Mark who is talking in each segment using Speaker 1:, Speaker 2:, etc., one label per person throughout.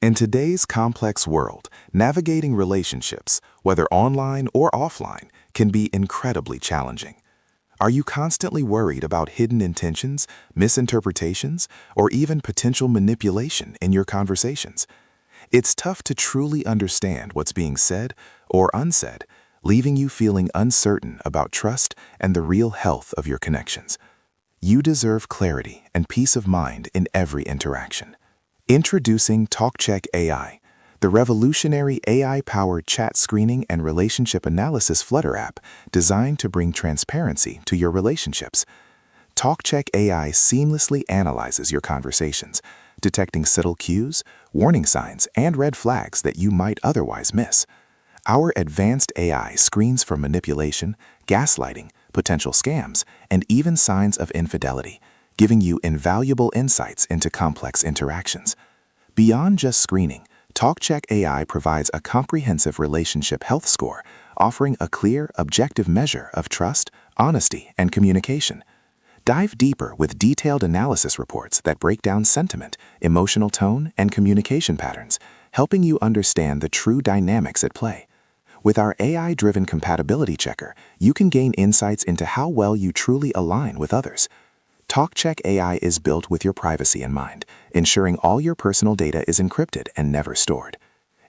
Speaker 1: In today's complex world, navigating relationships, whether online or offline, can be incredibly challenging. Are you constantly worried about hidden intentions, misinterpretations, or even potential manipulation in your conversations? It's tough to truly understand what's being said or unsaid, leaving you feeling uncertain about trust and the real health of your connections. You deserve clarity and peace of mind in every interaction. Introducing TalkCheck AI, the revolutionary AI-powered chat screening and relationship analysis Flutter app designed to bring transparency to your relationships. TalkCheck AI seamlessly analyzes your conversations, detecting subtle cues, warning signs, and red flags that you might otherwise miss. Our advanced AI screens for manipulation, gaslighting, potential scams, and even signs of infidelity, giving you invaluable insights into complex interactions. Beyond just screening, TalkCheck AI provides a comprehensive relationship health score, offering a clear, objective measure of trust, honesty, and communication. Dive deeper with detailed analysis reports that break down sentiment, emotional tone, and communication patterns, helping you understand the true dynamics at play. With our AI-driven compatibility checker, you can gain insights into how well you truly align with others. TalkCheck AI is built with your privacy in mind, ensuring all your personal data is encrypted and never stored.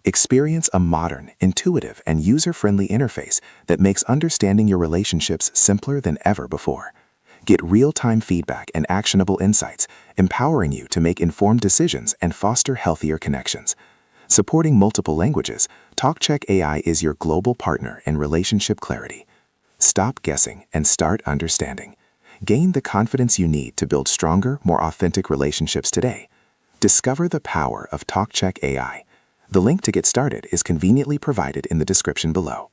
Speaker 1: Experience a modern, intuitive, and user-friendly interface that makes understanding your relationships simpler than ever before. Get real-time feedback and actionable insights, empowering you to make informed decisions and foster healthier connections. Supporting multiple languages, TalkCheck AI is your global partner in relationship clarity. Stop guessing and start understanding. Gain the confidence you need to build stronger, more authentic relationships today. Discover the power of TalkCheck AI. The link to get started is conveniently provided in the description below.